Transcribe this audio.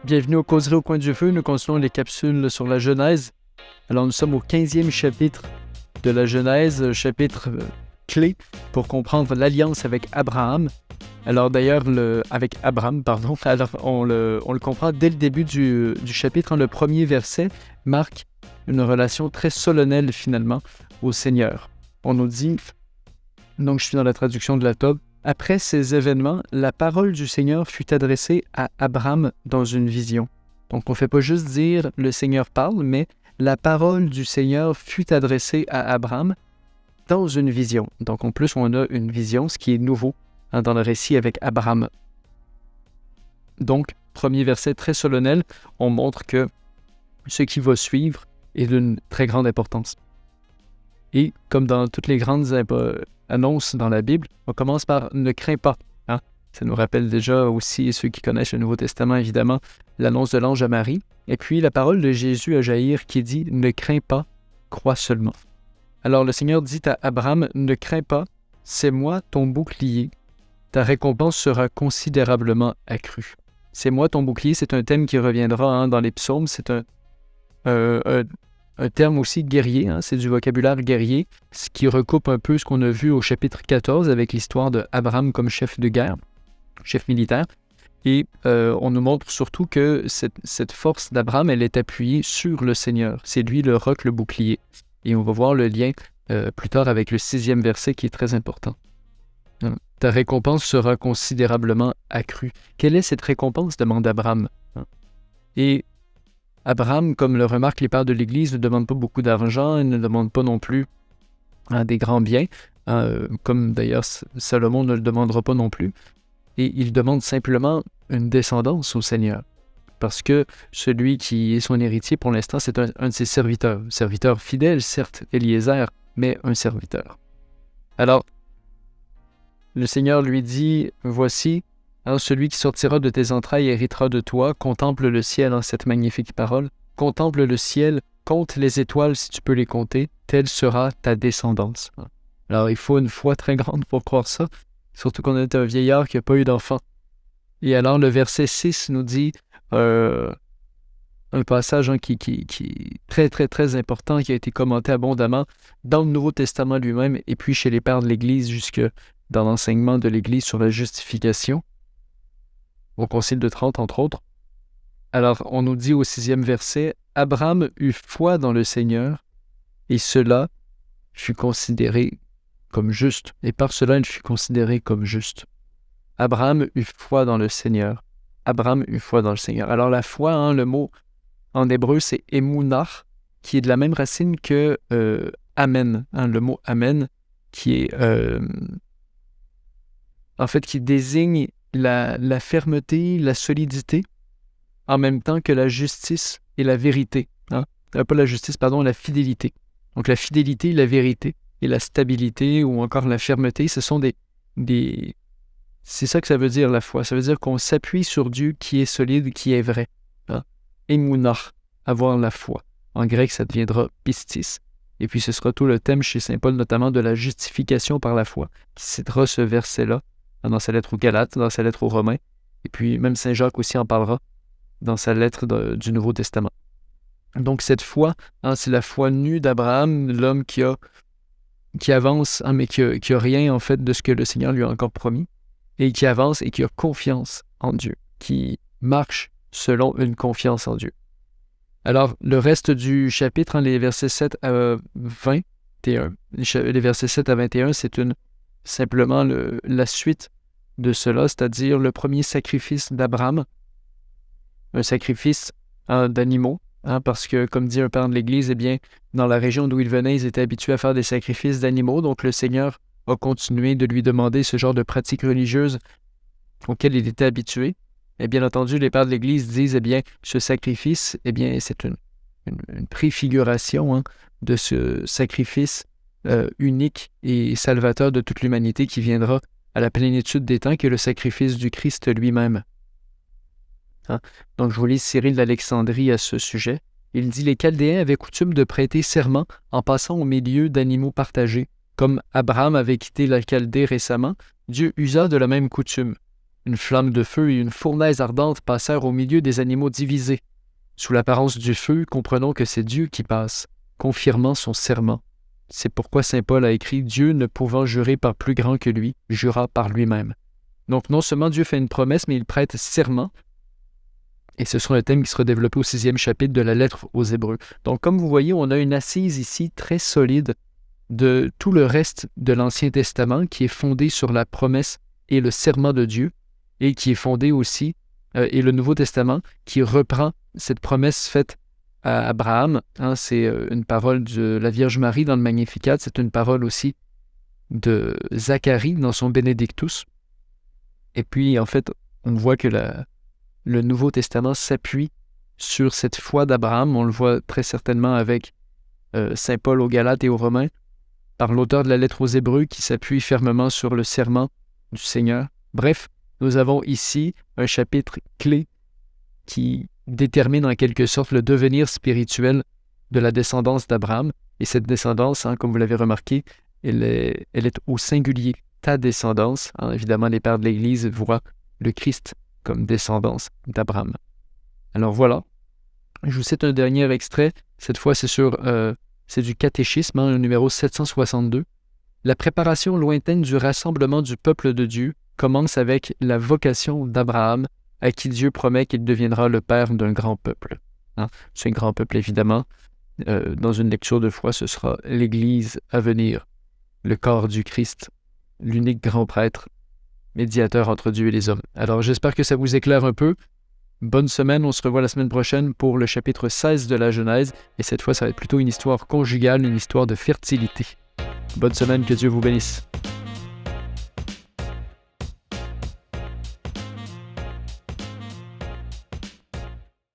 Bienvenue au Causerie au coin du feu. Nous continuons les capsules sur la Genèse. Alors, nous sommes au 15e chapitre de la Genèse, chapitre clé pour comprendre l'alliance avec Abraham. Alors, d'ailleurs, avec Abraham, pardon, alors on le comprend dès le début du chapitre. Le premier verset marque une relation très solennelle, finalement, au Seigneur. On nous dit, donc je suis dans la traduction de la Tob, après ces événements, la parole du Seigneur fut adressée à Abraham dans une vision. Donc, on ne fait pas juste dire « le Seigneur parle », mais la parole du Seigneur fut adressée à Abraham dans une vision. Donc, en plus, on a une vision, ce qui est nouveau dans le récit avec Abraham. Donc, premier verset très solennel, on montre que ce qui va suivre est d'une très grande importance. Et comme dans toutes les grandes annonce dans la Bible, on commence par « ne crains pas ». Ça nous rappelle déjà aussi, ceux qui connaissent le Nouveau Testament, évidemment, l'annonce de l'ange à Marie. Et puis la parole de Jésus à Jaïr qui dit « ne crains pas, crois seulement ». Alors le Seigneur dit à Abraham « ne crains pas, c'est moi ton bouclier, ta récompense sera considérablement accrue ». C'est moi ton bouclier, c'est un thème qui reviendra dans les psaumes, c'est un terme aussi guerrier, c'est du vocabulaire guerrier, ce qui recoupe un peu ce qu'on a vu au chapitre 14 avec l'histoire d'Abraham comme chef de guerre, chef militaire. Et on nous montre surtout que cette force d'Abraham, elle est appuyée sur le Seigneur. C'est lui le roc, le bouclier. Et on va voir le lien plus tard avec le 6e verset qui est très important. Ta récompense sera considérablement accrue. Quelle est cette récompense? Demande Abraham. Et Abraham, comme le remarquent les pères de l'Église, ne demande pas beaucoup d'argent, il ne demande pas non plus des grands biens, comme d'ailleurs Salomon ne le demandera pas non plus. Et il demande simplement une descendance au Seigneur. Parce que celui qui est son héritier, pour l'instant, c'est un de ses serviteurs. Serviteur fidèle, certes, Eliezer, mais un serviteur. Alors, le Seigneur lui dit, « Voici, celui qui sortira de tes entrailles héritera de toi. Contemple le ciel » cette magnifique parole. « Contemple le ciel, compte les étoiles si tu peux les compter, telle sera ta descendance. » Alors, il faut une foi très grande pour croire ça, surtout qu'on est un vieillard qui n'a pas eu d'enfant. Et alors, le verset 6 nous dit un passage qui est très, très, très important, qui a été commenté abondamment dans le Nouveau Testament lui-même, et puis chez les pères de l'Église, jusque dans l'enseignement de l'Église sur la justification, au Concile de Trente, entre autres. Alors, on nous dit au 6e verset, « Abraham eut foi dans le Seigneur, et cela fut considéré comme juste. Et par cela, il fut considéré comme juste. » Abraham eut foi dans le Seigneur. Abraham eut foi dans le Seigneur. Alors, la foi, le mot en hébreu, c'est « émounah », qui est de la même racine que « amen ». Le mot « amen », qui est... en fait, qui désigne la fermeté, la solidité, en même temps que la justice et la vérité. Pas la justice, pardon, la fidélité. Donc la fidélité, la vérité et la stabilité ou encore la fermeté, ce sont des... C'est ça que ça veut dire la foi. Ça veut dire qu'on s'appuie sur Dieu qui est solide, qui est vrai. Émounah, avoir la foi. En grec, ça deviendra pistis. Et puis ce sera tout le thème chez saint Paul, notamment de la justification par la foi, qui citera ce verset-là dans sa lettre aux Galates, dans sa lettre aux Romains, et puis même saint Jacques aussi en parlera dans sa lettre du Nouveau Testament. Donc cette foi, c'est la foi nue d'Abraham, l'homme qui avance, mais qui a rien en fait de ce que le Seigneur lui a encore promis, et qui avance et qui a confiance en Dieu, qui marche selon une confiance en Dieu. Alors, le reste du chapitre, les versets 7 à 21, les versets 7 à 21, c'est simplement la suite de cela, c'est-à-dire le premier sacrifice d'Abraham, un sacrifice d'animaux, parce que, comme dit un père de l'Église, eh bien, dans la région d'où il venait, ils étaient habitués à faire des sacrifices d'animaux, donc le Seigneur a continué de lui demander ce genre de pratiques religieuses auxquelles il était habitué. Et bien entendu, les pères de l'Église disent, eh bien, ce sacrifice, eh bien, c'est une préfiguration de ce sacrifice unique et salvateur de toute l'humanité qui viendra à la plénitude des temps, qui est le sacrifice du Christ lui-même. Donc, je vous lis Cyril d'Alexandrie à ce sujet. Il dit « Les Chaldéens avaient coutume de prêter serment en passant au milieu d'animaux partagés. Comme Abraham avait quitté la Chaldée récemment, Dieu usa de la même coutume. Une flamme de feu et une fournaise ardente passèrent au milieu des animaux divisés. Sous l'apparence du feu, comprenons que c'est Dieu qui passe, confirmant son serment. C'est pourquoi saint Paul a écrit « Dieu, ne pouvant jurer par plus grand que lui, jura par lui-même ». Donc non seulement Dieu fait une promesse, mais il prête serment. Et ce sera un thème qui sera développé au 6e chapitre de la lettre aux Hébreux. Donc comme vous voyez, on a une assise ici très solide de tout le reste de l'Ancien Testament qui est fondé sur la promesse et le serment de Dieu et qui est fondé aussi, et le Nouveau Testament qui reprend cette promesse faite à Abraham. C'est une parole de la Vierge Marie dans le Magnificat, c'est une parole aussi de Zacharie dans son Benedictus. Et puis, en fait, on voit que le Nouveau Testament s'appuie sur cette foi d'Abraham. On le voit très certainement avec saint Paul aux Galates et aux Romains, par l'auteur de la lettre aux Hébreux qui s'appuie fermement sur le serment du Seigneur. Bref, nous avons ici un chapitre clé qui détermine en quelque sorte le devenir spirituel de la descendance d'Abraham. Et cette descendance, comme vous l'avez remarqué, elle est au singulier. Ta descendance, évidemment les pères de l'Église voient le Christ comme descendance d'Abraham. Alors voilà, je vous cite un dernier extrait, cette fois c'est du catéchisme, le numéro 762. La préparation lointaine du rassemblement du peuple de Dieu commence avec la vocation d'Abraham, à qui Dieu promet qu'il deviendra le père d'un grand peuple. C'est un grand peuple, évidemment. Dans une lecture de foi, ce sera l'Église à venir, le corps du Christ, l'unique grand prêtre, médiateur entre Dieu et les hommes. Alors, j'espère que ça vous éclaire un peu. Bonne semaine, on se revoit la semaine prochaine pour le chapitre 16 de la Genèse. Et cette fois, ça va être plutôt une histoire conjugale, une histoire de fertilité. Bonne semaine, que Dieu vous bénisse.